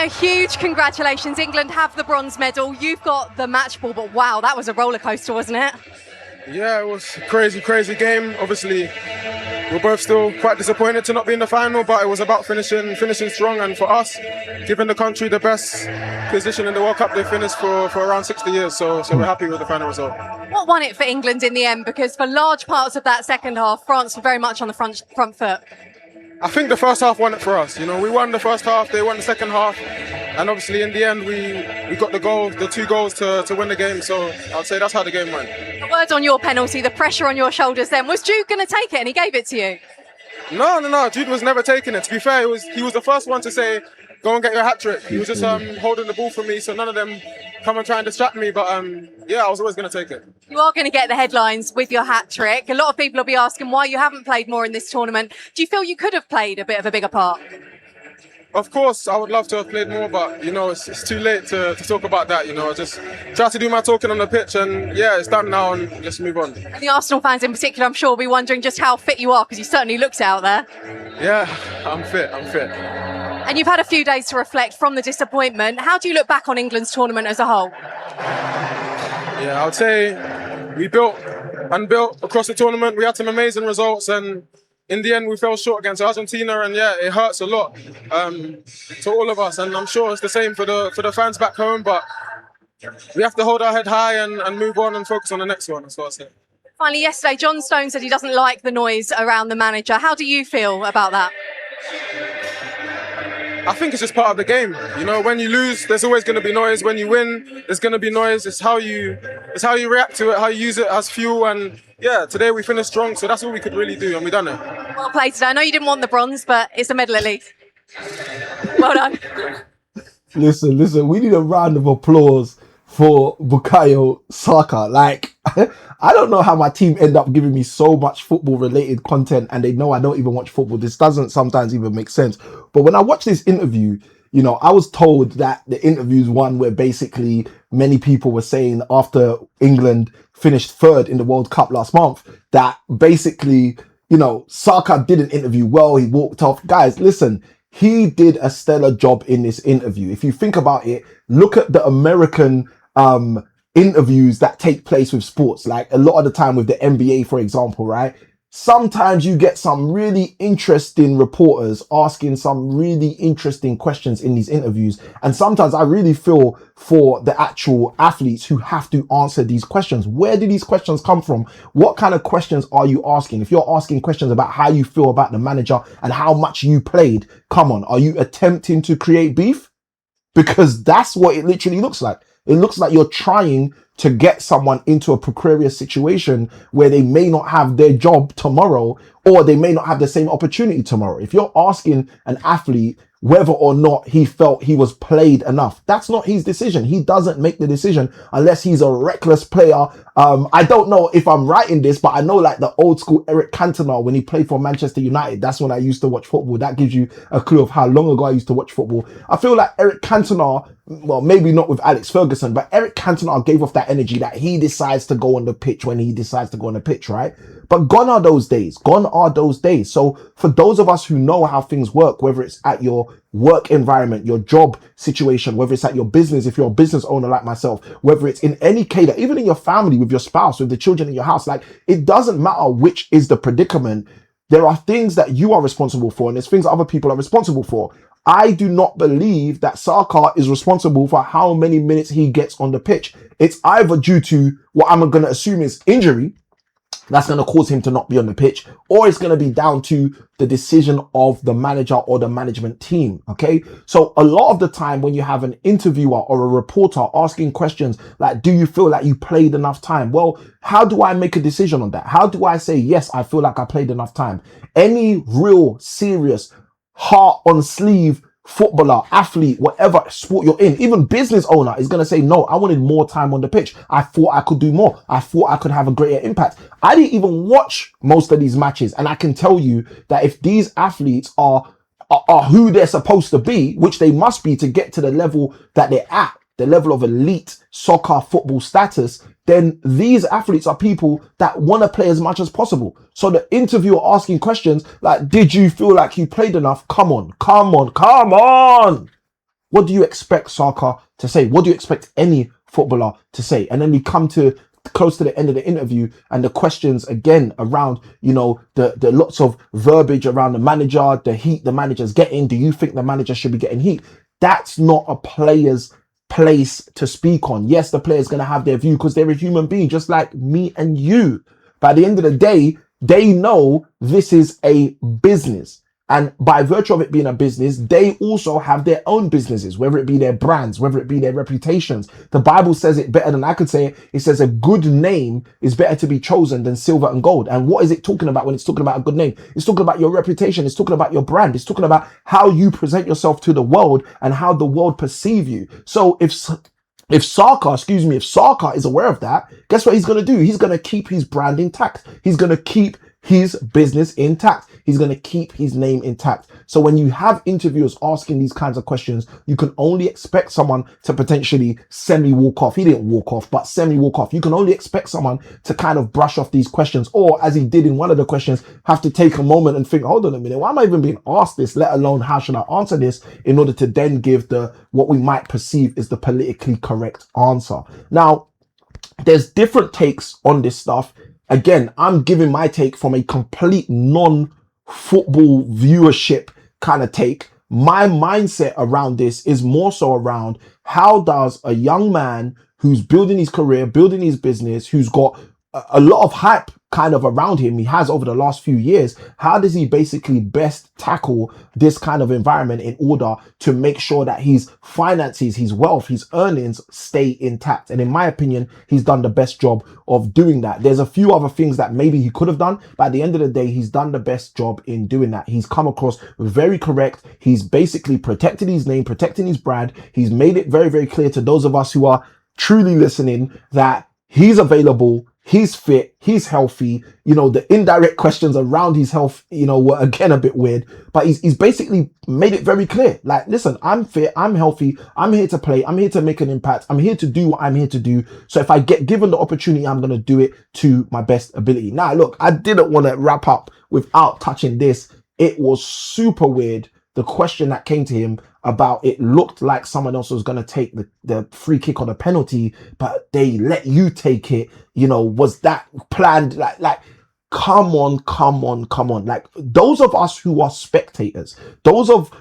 a huge congratulations. England have the bronze medal. You've got the match ball, but wow, that was a roller coaster, wasn't it? Yeah, it was a crazy game. Obviously, we're both still quite disappointed to not be in the final, but it was about finishing strong. And for us, giving the country the best position in the World Cup, they finished for around 60 years. So we're happy with the final result. What won it for England in the end? Because for large parts of that second half, France were very much on the front foot. I think the first half won it for us. You know, we won the first half, they won the second half, and obviously in the end we got the 2 goals to win the game. So I'd say that's how the game went. The word on your penalty, the pressure on your shoulders then. Was Jude going to take it and he gave it to you? No. Jude was never taking it. To be fair, he was the first one to say, go and get your hat-trick. He was just holding the ball for me, so none of them come and try and distract me. But yeah, I was always going to take it. You are going to get the headlines with your hat-trick. A lot of people will be asking why you haven't played more in this tournament. Do you feel you could have played a bit of a bigger part? Of course, I would love to have played more, but, you know, it's too late to talk about that. You know, I just try to do my talking on the pitch, and yeah, it's done now, and let's move on. And the Arsenal fans in particular, I'm sure, will be wondering just how fit you are, because you certainly looked out there. Yeah, I'm fit. And you've had a few days to reflect from the disappointment. How do you look back on England's tournament as a whole? Yeah, I would say we built and built across the tournament. We had some amazing results, and in the end we fell short against Argentina, and yeah, it hurts a lot to all of us, and I'm sure it's the same for the fans back home, but we have to hold our head high and move on and focus on the next one. That's what I say. Finally, yesterday, John Stone said he doesn't like the noise around the manager. How do you feel about that? I think it's just part of the game. You know, when you lose, there's always going to be noise. When you win, there's going to be noise. It's how you react to it, how you use it as fuel. And yeah, today we finished strong, so that's all we could really do, and we done it. Well played today. I know you didn't want the bronze, but it's a medal at least. Well done. Listen, we need a round of applause for Bukayo Saka. Like, I don't know how my team end up giving me so much football related content and they know I don't even watch football. This doesn't sometimes even make sense. But when I watch this interview, you know, I was told that the interview's one where basically many people were saying after England finished 3rd in the World Cup last month, that basically, you know, Saka didn't interview well, he walked off. Guys, listen, he did a stellar job in this interview. If you think about it, look at the American interviews that take place with sports, like a lot of the time with the NBA, for example, right? Sometimes you get some really interesting reporters asking some really interesting questions in these interviews. And sometimes I really feel for the actual athletes who have to answer these questions. Where do these questions come from? What kind of questions are you asking? If you're asking questions about how you feel about the manager and how much you played, come on, are you attempting to create beef? Because that's what it literally looks like. It looks like you're trying to get someone into a precarious situation where they may not have their job tomorrow, or they may not have the same opportunity tomorrow. If you're asking an athlete whether or not he felt he was played enough, that's not his decision. He doesn't make the decision unless he's a reckless player. I don't know if I'm right in this, but I know like the old school Eric Cantona, when he played for Manchester United, that's when I used to watch football. That gives you a clue of how long ago I used to watch football. I feel like Eric Cantona, well, maybe not with Alex Ferguson, but Eric Cantona gave off that energy that he decides to go on the pitch when he decides to go on the pitch, right? But gone are those days. So for those of us who know how things work, whether it's at your work environment, your job situation, whether it's at your business, if you're a business owner like myself, whether it's in any cater, even in your family, with your spouse, with the children in your house, like it doesn't matter which is the predicament. There are things that you are responsible for and there's things other people are responsible for. I do not believe that Saka is responsible for how many minutes he gets on the pitch. It's either due to what I'm going to assume is injury, that's going to cause him to not be on the pitch, or it's going to be down to the decision of the manager or the management team. Okay. So a lot of the time when you have an interviewer or a reporter asking questions like, do you feel like you played enough time? Well, how do I make a decision on that? How do I say, yes, I feel like I played enough time? Any real serious heart on sleeve footballer, athlete, whatever sport you're in, even business owner is going to say, no, I wanted more time on the pitch. I thought I could do more. I thought I could have a greater impact. I didn't even watch most of these matches. And I can tell you that if these athletes are who they're supposed to be, which they must be to get to the level that they're at, the level of elite soccer football status, then these athletes are people that want to play as much as possible. So the interviewer asking questions like, did you feel like you played enough? Come on. What do you expect Saka to say? What do you expect any footballer to say? And then we come to close to the end of the interview, and the questions again around, you know, the lots of verbiage around the manager, the heat the manager's getting. Do you think the manager should be getting heat? That's not a player's place to speak on. Yes, the player's going to have their view because they're a human being, just like me and you. But at the end of the day, they know this is a business. And by virtue of it being a business, they also have their own businesses, whether it be their brands, whether it be their reputations. The Bible says it better than I could say it. It says a good name is better to be chosen than silver and gold. And what is it talking about when it's talking about a good name? It's talking about your reputation. It's talking about your brand. It's talking about how you present yourself to the world and how the world perceive you. So if Saka is aware of that, guess what he's going to do? He's going to keep his brand intact. He's going to keep his business intact. He's going to keep his name intact. So when you have interviewers asking these kinds of questions, you can only expect someone to potentially semi-walk off. He didn't walk off, but semi-walk off. You can only expect someone to kind of brush off these questions, or as he did in one of the questions, have to take a moment and think, hold on a minute, why am I even being asked this, let alone how should I answer this, in order to then give what we might perceive is the politically correct answer. Now, there's different takes on this stuff. Again, I'm giving my take from a complete non-football viewership kind of take. My mindset around this is more so around how does a young man who's building his career, building his business, who's got a lot of hype kind of around him, he has over the last few years, how does he basically best tackle this kind of environment in order to make sure that his finances, his wealth, his earnings stay intact? And in my opinion, he's done the best job of doing that. There's a few other things that maybe he could have done, but at the end of the day, he's done the best job in doing that. He's come across very correct. He's basically protected his name, protecting his brand. He's made it very, very clear to those of us who are truly listening that he's available, he's fit, he's healthy. You know, the indirect questions around his health, you know, were again a bit weird, but he's basically made it very clear. Like, listen, I'm fit, I'm healthy, I'm here to play, I'm here to make an impact, I'm here to do what I'm here to do. So if I get given the opportunity, I'm going to do it to my best ability. Now, look, I didn't want to wrap up without touching this. It was super weird. The question that came to him about it looked like someone else was going to take the free kick or the penalty, but they let you take it. You know, was that planned? Like, come on. Like, those of us who are spectators, those of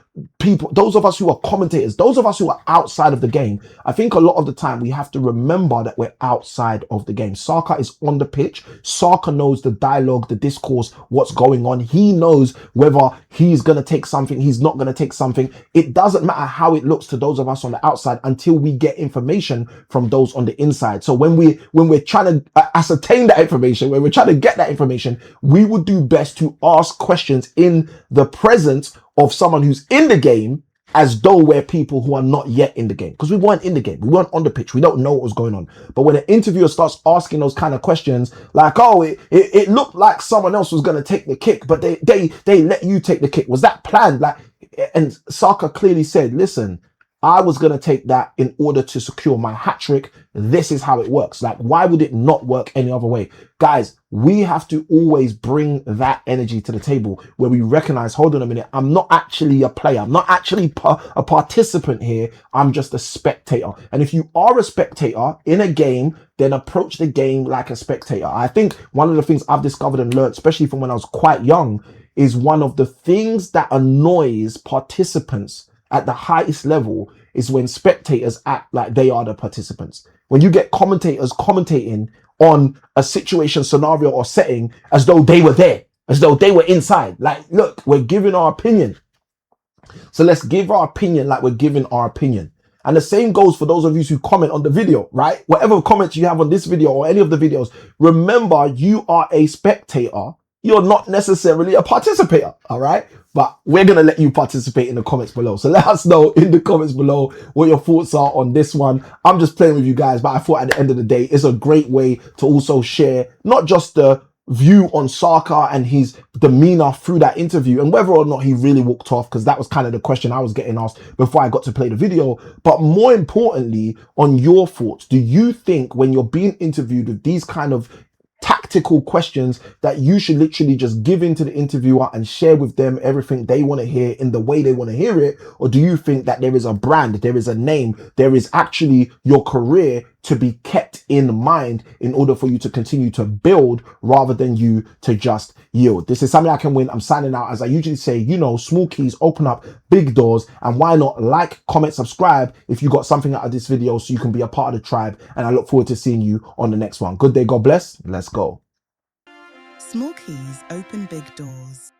us who are commentators, those of us who are outside of the game, I think a lot of the time we have to remember that we're outside of the game. Saka is on the pitch. Saka knows the dialogue, the discourse, what's going on. He knows whether he's going to take something, he's not going to take something. It doesn't matter how it looks to those of us on the outside until we get information from those on the inside. So when we're trying to ascertain that information, when we're trying to get that information, we would do best to ask questions in the presence of someone who's in the game, as though we're people who are not yet in the game, because we weren't in the game, we weren't on the pitch, we don't know what was going on. But when an interviewer starts asking those kind of questions, like, oh, it looked like someone else was going to take the kick, but they let you take the kick, was that planned? Like, and Saka clearly said, listen, I was going to take that in order to secure my hat trick. This is how it works. Like, why would it not work any other way? Guys, we have to always bring that energy to the table where we recognize, hold on a minute, I'm not actually a player. I'm not actually a participant here. I'm just a spectator. And if you are a spectator in a game, then approach the game like a spectator. I think one of the things I've discovered and learned, especially from when I was quite young, is one of the things that annoys participants at the highest level is when spectators act like they are the participants. When you get commentators commentating on a situation, scenario, or setting as though they were there, as though they were inside. Like, look, we're giving our opinion. So let's give our opinion like we're giving our opinion. And the same goes for those of you who comment on the video, right? Whatever comments you have on this video or any of the videos, remember, you are a spectator. You're not necessarily a participator, all right? But we're going to let you participate in the comments below. So let us know in the comments below what your thoughts are on this one. I'm just playing with you guys, but I thought at the end of the day, it's a great way to also share not just the view on Saka and his demeanor through that interview and whether or not he really walked off, because that was kind of the question I was getting asked before I got to play the video. But more importantly, on your thoughts, do you think when you're being interviewed with these kind of tactics, tactical questions that you should literally just give in to the interviewer and share with them everything they want to hear in the way they want to hear it? Or do you think that there is a brand, there is a name, there is actually your career to be kept in mind in order for you to continue to build rather than you to just yield? This is something I can win. I'm signing out. As I usually say, you know, small keys open up big doors, and why not like, comment, subscribe if you got something out of this video so you can be a part of the tribe. And I look forward to seeing you on the next one. Good day, God bless. Let's go. Small keys open big doors.